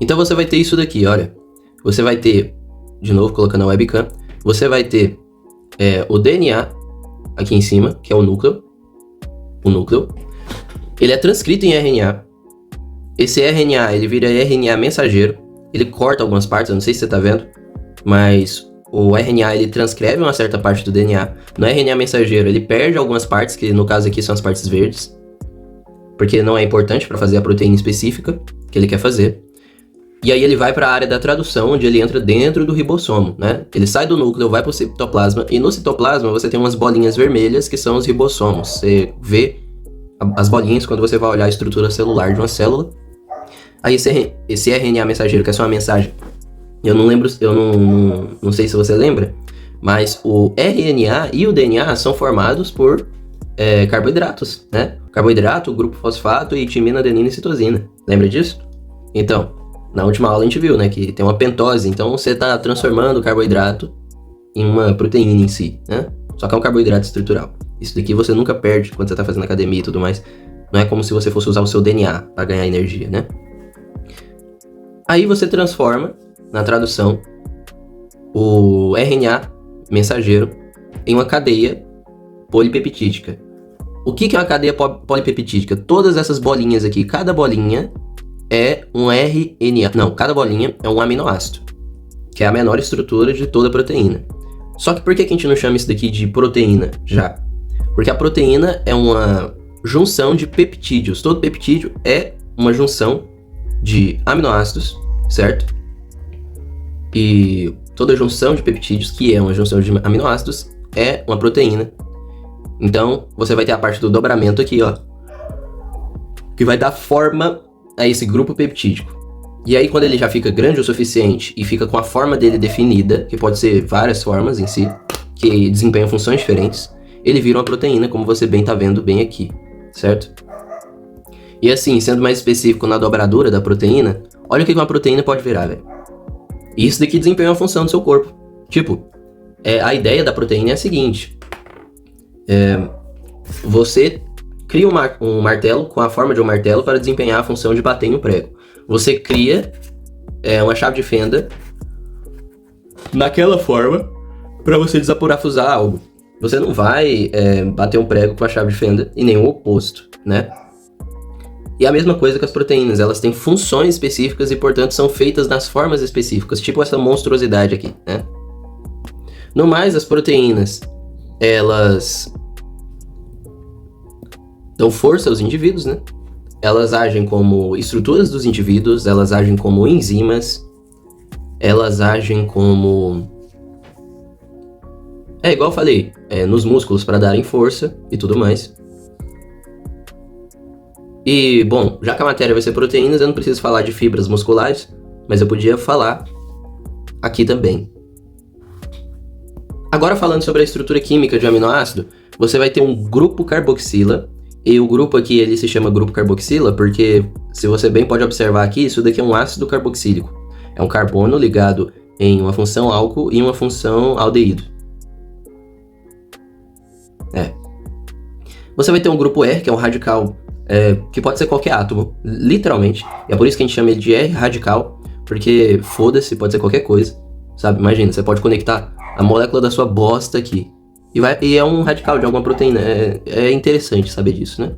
Então você vai ter isso daqui, olha. Você vai ter, de novo colocando a webcam, você vai ter o DNA aqui em cima, que é o núcleo. O núcleo. Ele é transcrito em RNA. Esse RNA, ele vira RNA mensageiro. Ele corta algumas partes, eu não sei se você tá vendo, mas o RNA, ele transcreve uma certa parte do DNA. No RNA mensageiro, ele perde algumas partes, que no caso aqui são as partes verdes, porque não é importante para fazer a proteína específica que ele quer fazer. E aí ele vai para a área da tradução, onde ele entra dentro do ribossomo, né? Ele sai do núcleo, vai para o citoplasma, e no citoplasma você tem umas bolinhas vermelhas que são os ribossomos. Você vê as bolinhas quando você vai olhar a estrutura celular de uma célula. Aí esse RNA mensageiro, que é só uma mensagem, eu não lembro, eu não sei se você lembra, mas o RNA e o DNA são formados por carboidratos, né? Carboidrato, grupo fosfato e timina, adenina e citosina. Lembra disso? Então, na última aula a gente viu, né, que tem uma pentose, então você está transformando o carboidrato em uma proteína em si, né? Só que é um carboidrato estrutural. Isso daqui você nunca perde quando você está fazendo academia e tudo mais. Não é como se você fosse usar o seu DNA para ganhar energia, né? Aí você transforma, na tradução, o RNA mensageiro em uma cadeia polipeptídica. O que é uma cadeia polipeptídica? Todas essas bolinhas aqui, cada bolinha é um RNA. Não, cada bolinha é um aminoácido, que é a menor estrutura de toda a proteína. Só que por que a gente não chama isso daqui de proteína já? Porque a proteína é uma junção de peptídeos. Todo peptídeo é uma junção de aminoácidos, certo? E toda junção de peptídeos, que é uma junção de aminoácidos, é uma proteína. Então, você vai ter a parte do dobramento aqui, ó, que vai dar forma a esse grupo peptídico. E aí, quando ele já fica grande o suficiente e fica com a forma dele definida, que pode ser várias formas em si, que desempenham funções diferentes, ele vira uma proteína, como você bem tá vendo bem aqui, certo? E assim, sendo mais específico na dobradura da proteína, olha o que uma proteína pode virar, velho. Isso daqui desempenha uma função do seu corpo. Tipo, a ideia da proteína é a seguinte. Você cria um martelo com a forma de um martelo para desempenhar a função de bater em um prego. Você cria uma chave de fenda naquela forma para você desaparafusar algo. Você não vai bater um prego com a chave de fenda e nem o oposto, né? E a mesma coisa com as proteínas, elas têm funções específicas e, portanto, são feitas nas formas específicas, tipo essa monstruosidade aqui, né? No mais, as proteínas, elas dão força aos indivíduos, né? Elas agem como estruturas dos indivíduos, elas agem como enzimas, elas agem como... igual eu falei, nos músculos para darem força e tudo mais. E, bom, já que a matéria vai ser proteínas, eu não preciso falar de fibras musculares, mas eu podia falar aqui também. Agora, falando sobre a estrutura química de aminoácido, você vai ter um grupo carboxila, e o grupo aqui ele se chama grupo carboxila porque, se você bem pode observar aqui, isso daqui é um ácido carboxílico. É um carbono ligado em uma função álcool e uma função aldeído. Você vai ter um grupo R, que é um radical, que pode ser qualquer átomo, literalmente. E é por isso que a gente chama ele de R radical, porque foda-se, pode ser qualquer coisa, sabe? Imagina, você pode conectar a molécula da sua bosta aqui. E é um radical de alguma proteína. É interessante saber disso, né?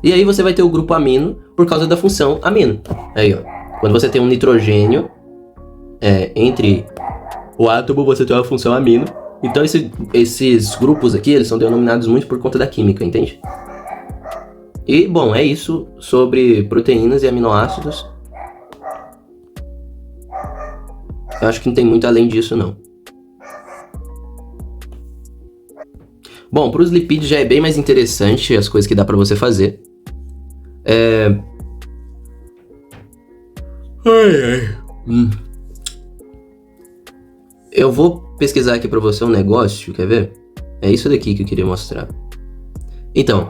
E aí você vai ter o grupo amino por causa da função amino. Aí, ó. Quando você tem um nitrogênio entre o átomo, você tem uma função amino. Então esses grupos aqui, eles são denominados muito por conta da química, entende? E, bom, é isso sobre proteínas e aminoácidos. Eu acho que não tem muito além disso, não. Bom, para os lipídios já é bem mais interessante as coisas que dá para você fazer. Eu vou pesquisar aqui para você um negócio, quer ver? É isso daqui que eu queria mostrar. Então,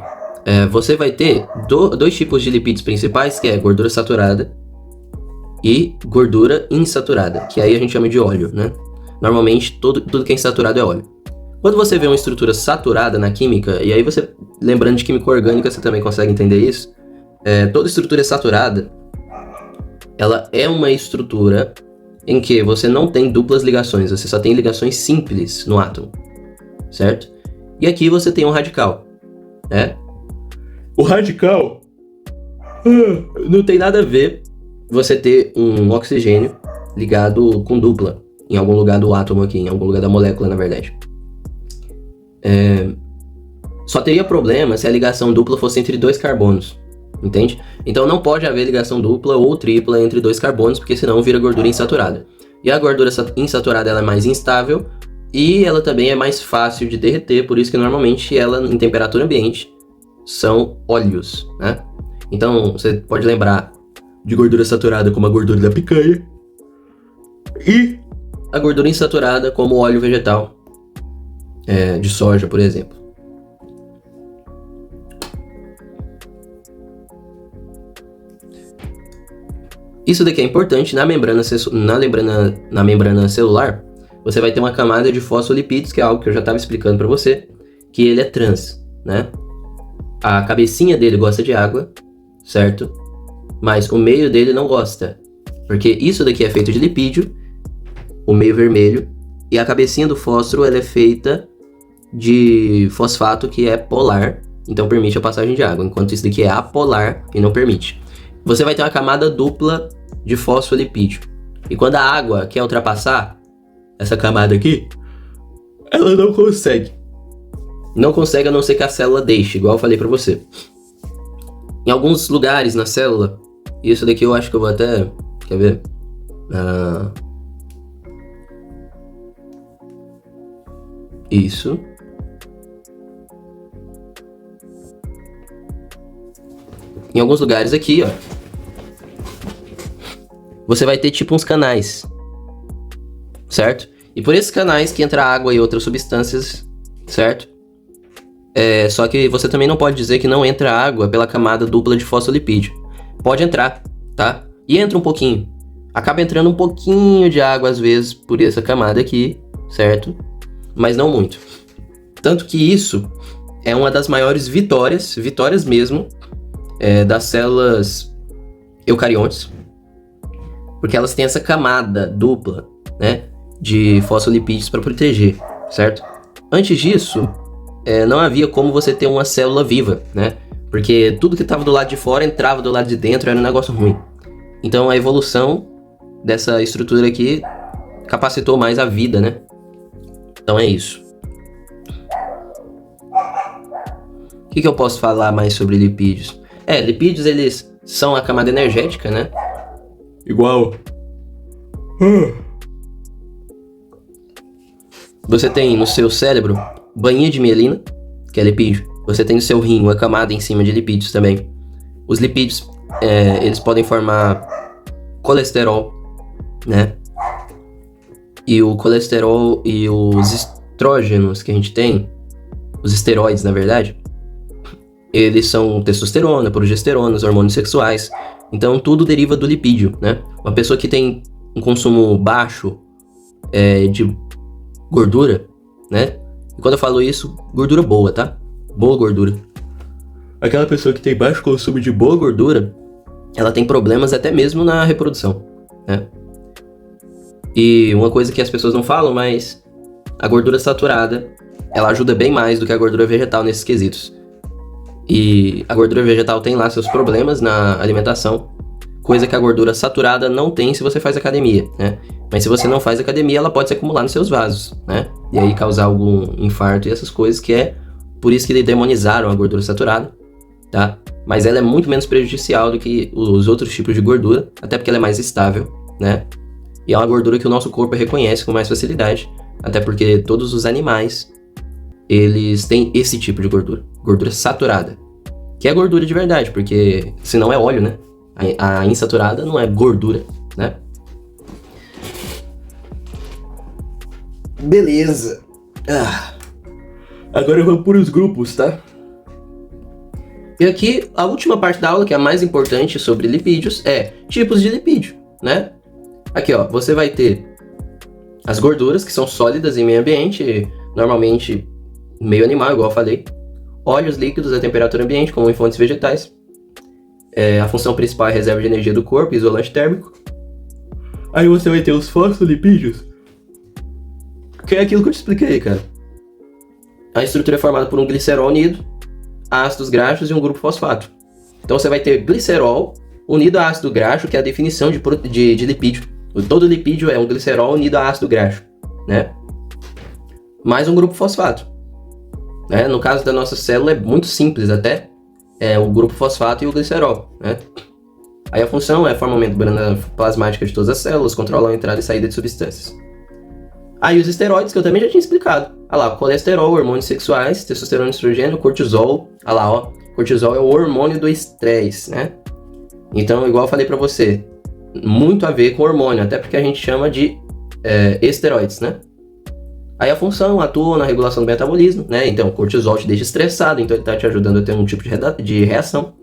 você vai ter dois tipos de lipídios principais, que é gordura saturada e gordura insaturada, que aí a gente chama de óleo, né? Normalmente, tudo que é insaturado é óleo. Quando você vê uma estrutura saturada na química, e aí você, lembrando de química orgânica, você também consegue entender isso, toda estrutura saturada, ela é uma estrutura em que você não tem duplas ligações, você só tem ligações simples no átomo, certo? E aqui você tem um radical, né? O radical não tem nada a ver você ter um oxigênio ligado com dupla em algum lugar do átomo aqui, em algum lugar da molécula, na verdade. Só teria problema se a ligação dupla fosse entre 2 carbonos, entende? Então não pode haver ligação dupla ou tripla entre 2 carbonos, porque senão vira gordura insaturada. E a gordura insaturada ela é mais instável e ela também é mais fácil de derreter, por isso que normalmente ela, em temperatura ambiente, são óleos, né? Então você pode lembrar de gordura saturada como a gordura da picanha e a gordura insaturada como o óleo vegetal, de soja, por exemplo. Isso daqui é importante. Na membrana celular, você vai ter uma camada de fosfolipídios, que é algo que eu já estava explicando para você, que ele é trans, né? A cabecinha dele gosta de água, certo? Mas o meio dele não gosta, porque isso daqui é feito de lipídio, o meio vermelho, e a cabecinha do fósforo ela é feita de fosfato, que é polar, então permite a passagem de água, enquanto isso daqui é apolar e não permite. Você vai ter uma camada dupla de fosfolipídio. E quando a água quer ultrapassar essa camada aqui, ela não consegue. Não consegue a não ser que a célula deixe, igual eu falei pra você. Em alguns lugares na célula, isso daqui eu acho que eu vou até... Quer ver? Isso. Em alguns lugares aqui, ó, você vai ter tipo uns canais, certo? E por esses canais que entra água e outras substâncias, certo? Só que você também não pode dizer que não entra água pela camada dupla de fosfolipídio. Pode entrar, tá? E entra um pouquinho. Acaba entrando um pouquinho de água às vezes por essa camada aqui, certo? Mas não muito. Tanto que isso é uma das maiores vitórias mesmo, das células eucariontes, porque elas têm essa camada dupla, né, de fosfolipídios para proteger, certo? Antes disso, não havia como você ter uma célula viva, né? Porque tudo que estava do lado de fora entrava do lado de dentro, era um negócio ruim. Então a evolução dessa estrutura aqui capacitou mais a vida, né? Então é isso. O que eu posso falar mais sobre lipídios? Lipídios, eles são a camada energética, né? Igual. Você tem no seu cérebro bainha de mielina, que é lipídio. Você tem no seu rim uma camada em cima de lipídios também. Os lipídios, eles podem formar colesterol, né? E o colesterol e os estrógenos que a gente tem, os esteroides, na verdade, eles são testosterona, progesterona, os hormônios sexuais. Então tudo deriva do lipídio, né? Uma pessoa que tem um consumo baixo de gordura, né? E quando eu falo isso, gordura boa, tá? Boa gordura. Aquela pessoa que tem baixo consumo de boa gordura, ela tem problemas até mesmo na reprodução, né? E uma coisa que as pessoas não falam, mas a gordura saturada, ela ajuda bem mais do que a gordura vegetal nesses quesitos. E a gordura vegetal tem lá seus problemas na alimentação, coisa que a gordura saturada não tem se você faz academia, né? Mas se você não faz academia, ela pode se acumular nos seus vasos, né? E aí causar algum infarto e essas coisas, que é por isso que demonizaram a gordura saturada, tá? Mas ela é muito menos prejudicial do que os outros tipos de gordura, até porque ela é mais estável, né? E é uma gordura que o nosso corpo reconhece com mais facilidade, até porque todos os animais, eles têm esse tipo de gordura, gordura saturada, que é gordura de verdade, porque senão é óleo, né? A insaturada não é gordura, né? Beleza. Agora vamos por os grupos, tá? E aqui, a última parte da aula, que é a mais importante sobre lipídios, é tipos de lipídio, né? Aqui, ó, você vai ter as gorduras, que são sólidas em meio ambiente, normalmente meio animal, igual eu falei. Óleos líquidos a temperatura ambiente, como em fontes vegetais. A função principal é a reserva de energia do corpo, isolante térmico. Aí você vai ter os fosfolipídios, que é aquilo que eu te expliquei, cara. A estrutura é formada por um glicerol unido, ácidos graxos e um grupo fosfato. Então você vai ter glicerol unido a ácido graxo, que é a definição de lipídio. Todo lipídio é um glicerol unido a ácido graxo, né? Mais um grupo fosfato. Né? No caso da nossa célula é muito simples até. É o grupo fosfato e o glicerol, né? Aí a função é formar uma membrana plasmática de todas as células, controlar a entrada e saída de substâncias. Aí os esteroides, que eu também já tinha explicado. Olha lá, colesterol, hormônios sexuais, testosterona, estrogênio, cortisol. Olha lá, ó. Cortisol é o hormônio do estresse, né? Então, igual eu falei pra você, muito a ver com hormônio, até porque a gente chama de esteroides, né? Aí a função atua na regulação do metabolismo, né? Então, o cortisol te deixa estressado, então ele tá te ajudando a ter um tipo de reação.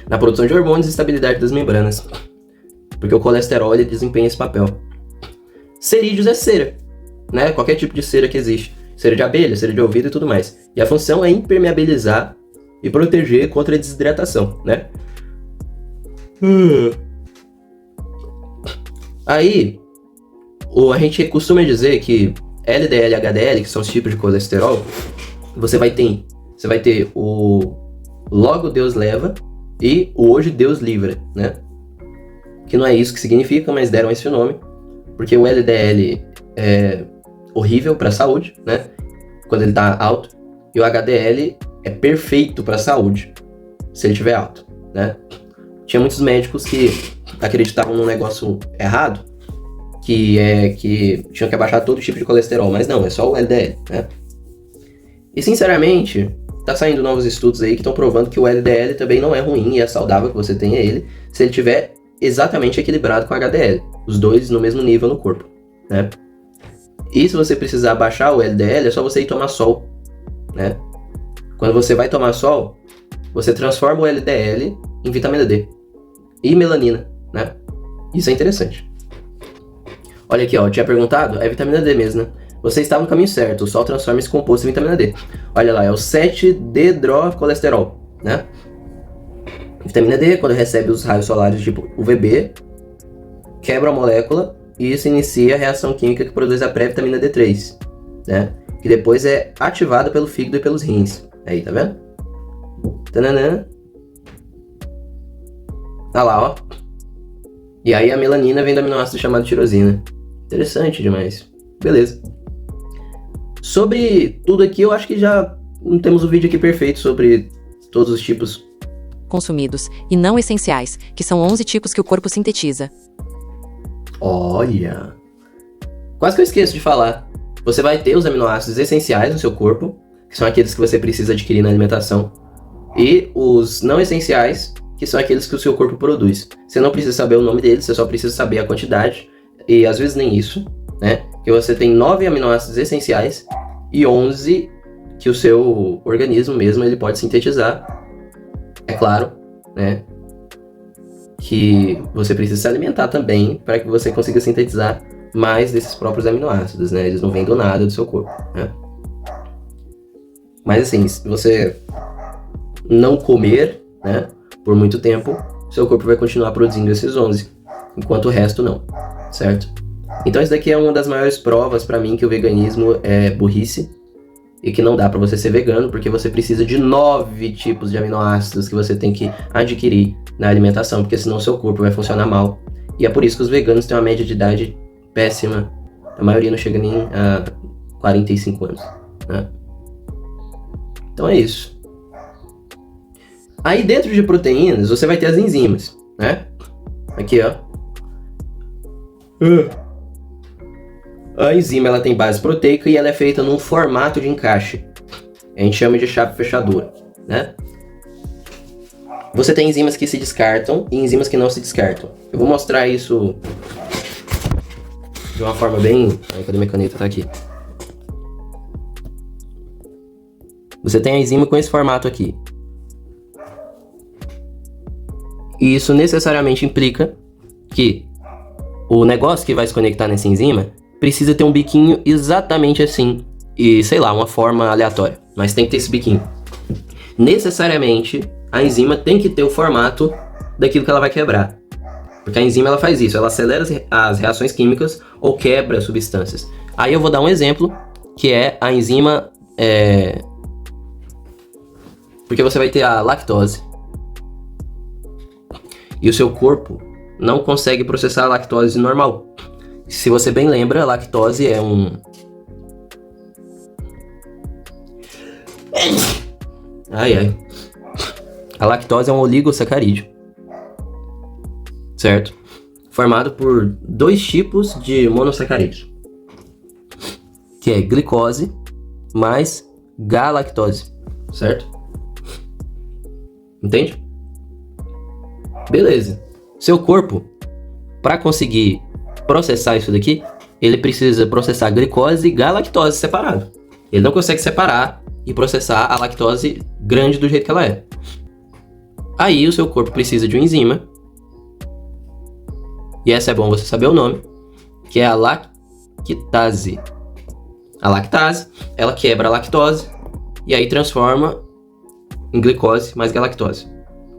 Na produção de hormônios e estabilidade das membranas. Porque o colesterol, ele desempenha esse papel. Cerídeos é cera, né? Qualquer tipo de cera que existe. Cera de abelha, cera de ouvido e tudo mais. E a função é impermeabilizar e proteger contra a desidratação, né? Aí, a gente costuma dizer que LDL e HDL, que são os tipos de colesterol, você vai ter o logo Deus leva e o hoje Deus livra, né? Que não é isso que significa, mas deram esse nome, porque o LDL é horrível para a saúde, né? Quando ele tá alto, e o HDL é perfeito para a saúde, se ele estiver alto, né? Tinha muitos médicos que acreditavam num negócio errado, que tinham que abaixar todo tipo de colesterol, mas não, é só o LDL, né? E sinceramente, tá saindo novos estudos aí que estão provando que o LDL também não é ruim e é saudável que você tenha ele, se ele tiver exatamente equilibrado com o HDL, os dois no mesmo nível no corpo, né? E se você precisar baixar o LDL, é só você ir tomar sol, né? Quando você vai tomar sol, você transforma o LDL em vitamina D e melanina, né? Isso é interessante. Olha aqui, ó, eu tinha perguntado, é vitamina D mesmo, né? Você está no caminho certo, o sol transforma esse composto em vitamina D. Olha lá, é o 7-dedrocolesterol, né? Vitamina D, quando recebe os raios solares tipo UVB, quebra a molécula e isso inicia a reação química que produz a pré-vitamina D3, né? Que depois é ativada pelo fígado e pelos rins. Aí, tá vendo? Tananã. Olha lá, ó. E aí a melanina vem do aminoácido chamado tirosina. Interessante demais. Beleza. Sobre tudo aqui, eu acho que já temos o vídeo aqui perfeito sobre todos os tipos consumidos e não essenciais, que são 11 tipos que o corpo sintetiza. Olha! Quase que eu esqueço de falar. Você vai ter os aminoácidos essenciais no seu corpo, que são aqueles que você precisa adquirir na alimentação, e os não essenciais, que são aqueles que o seu corpo produz. Você não precisa saber o nome deles, você só precisa saber a quantidade, e às vezes nem isso, né? Que você tem 9 aminoácidos essenciais e 11 que o seu organismo mesmo ele pode sintetizar. É claro, né? Que você precisa se alimentar também para que você consiga sintetizar mais desses próprios aminoácidos, né? Eles não vêm do nada do seu corpo, né? Mas assim, se você não comer, né, por muito tempo, seu corpo vai continuar produzindo esses 11, enquanto o resto não, certo? Então isso daqui é uma das maiores provas para mim que o veganismo é burrice e que não dá para você ser vegano, porque você precisa de 9 tipos de aminoácidos que você tem que adquirir na alimentação, porque senão o seu corpo vai funcionar mal. E é por isso que os veganos têm uma média de idade péssima. A maioria não chega nem a 45 anos, né? Então é isso. Aí dentro de proteínas, você vai ter as enzimas, né? Aqui, ó. A enzima ela tem base proteica e ela é feita num formato de encaixe. A gente chama de chave fechadura, né? Você tem enzimas que se descartam e enzimas que não se descartam. Eu vou mostrar isso de uma forma bem... Ai, cadê minha caneta? Tá aqui. Você tem a enzima com esse formato aqui. E isso necessariamente implica que o negócio que vai se conectar nessa enzima precisa ter um biquinho exatamente assim. E, sei lá, uma forma aleatória. Mas tem que ter esse biquinho. Necessariamente, a enzima tem que ter o formato daquilo que ela vai quebrar. Porque a enzima ela faz isso, ela acelera as reações químicas ou quebra substâncias. Aí eu vou dar um exemplo, que é a enzima... Porque você vai ter a lactose. E o seu corpo não consegue processar a lactose normal. Se você bem lembra, a lactose é A lactose é um oligosacarídeo, certo? Formado por 2 tipos de monossacarídeos, que é glicose mais galactose, certo? Entende? Beleza. Seu corpo, para conseguir processar isso daqui, ele precisa processar glicose e galactose separado. Ele não consegue separar e processar a lactose grande do jeito que ela é. Aí o seu corpo precisa de uma enzima, e essa é bom você saber o nome, que é a lactase. A lactase, ela quebra a lactose e aí transforma em glicose mais galactose,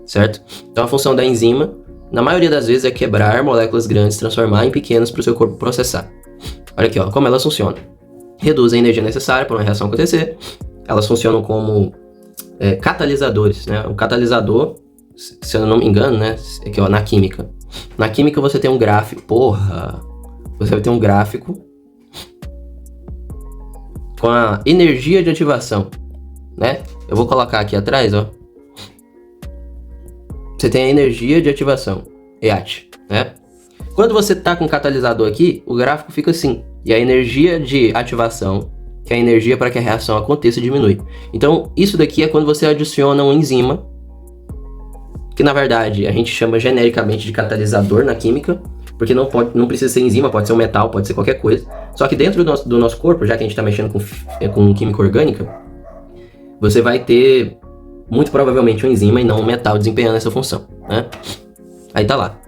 certo? Então a função da enzima, na maioria das vezes, é quebrar moléculas grandes, transformar em pequenas para o seu corpo processar. Olha aqui, ó, como elas funcionam. Reduz a energia necessária para uma reação acontecer. Elas funcionam como catalisadores, né? O catalisador, se eu não me engano, né? Aqui, ó, na química. Na química você tem um gráfico. Você vai ter um gráfico com a energia de ativação, né? Eu vou colocar aqui atrás, ó. Você tem a energia de ativação, EAT, né? Quando você tá com o catalisador aqui, o gráfico fica assim. E a energia de ativação, que é a energia para que a reação aconteça, diminui. Então, isso daqui é quando você adiciona uma enzima, que na verdade a gente chama genericamente de catalisador na química, porque não precisa ser enzima, pode ser um metal, pode ser qualquer coisa. Só que dentro do nosso corpo, já que a gente está mexendo com química orgânica, você vai ter muito provavelmente uma enzima e não um metal desempenhando essa função, né? Aí tá lá.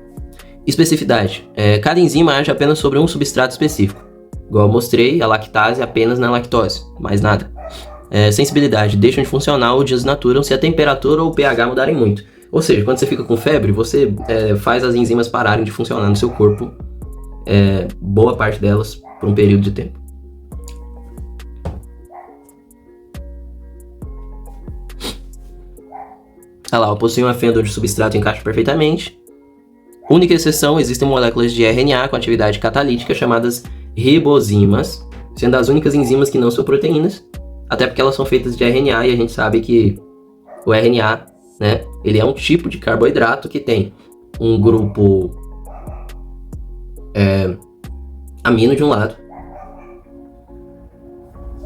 Especificidade. Cada enzima age apenas sobre um substrato específico. Igual eu mostrei, a lactase apenas na lactose, mais nada. Sensibilidade. Deixam de funcionar ou desnaturam se a temperatura ou o pH mudarem muito. Ou seja, quando você fica com febre, você faz as enzimas pararem de funcionar no seu corpo, boa parte delas, por um período de tempo. Olha lá, possui uma fenda onde o substrato encaixa perfeitamente. Única exceção, existem moléculas de RNA com atividade catalítica chamadas ribozimas, sendo as únicas enzimas que não são proteínas, até porque elas são feitas de RNA e a gente sabe que o RNA, né, ele é um tipo de carboidrato que tem um grupo amino de um lado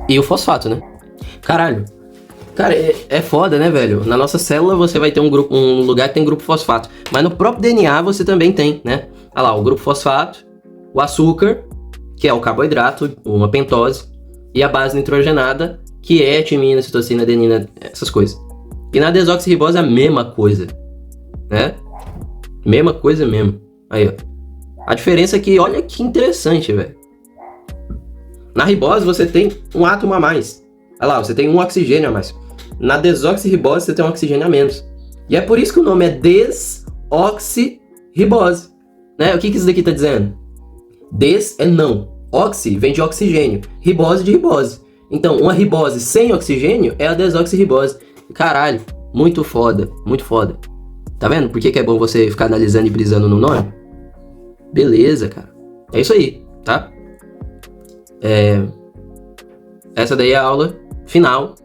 e o fosfato, né? Caralho. Cara, é foda, né, velho? Na nossa célula você vai ter um lugar que tem grupo fosfato. Mas no próprio DNA você também tem, né? Olha lá, o grupo fosfato, o açúcar, que é o carboidrato, uma pentose, e a base nitrogenada, que é timina, citosina, adenina, essas coisas. E na desoxirribose é a mesma coisa, né? Mesma coisa mesmo. Aí, ó. A diferença é que, olha que interessante, velho. Na ribose você tem um átomo a mais. Olha lá, você tem um oxigênio a mais. Na desoxirribose você tem um oxigênio a menos. E é por isso que o nome é desoxirribose, né? O que isso daqui tá dizendo? Des é não. Oxi vem de oxigênio. Ribose de ribose. Então, uma ribose sem oxigênio é a desoxirribose. Caralho, muito foda, muito foda. Tá vendo por que é bom você ficar analisando e brisando no nome? Beleza, cara. É isso aí, tá? Essa daí é a aula final.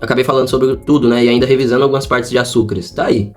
Acabei falando sobre tudo, né? E ainda revisando algumas partes de açúcares. Tá aí.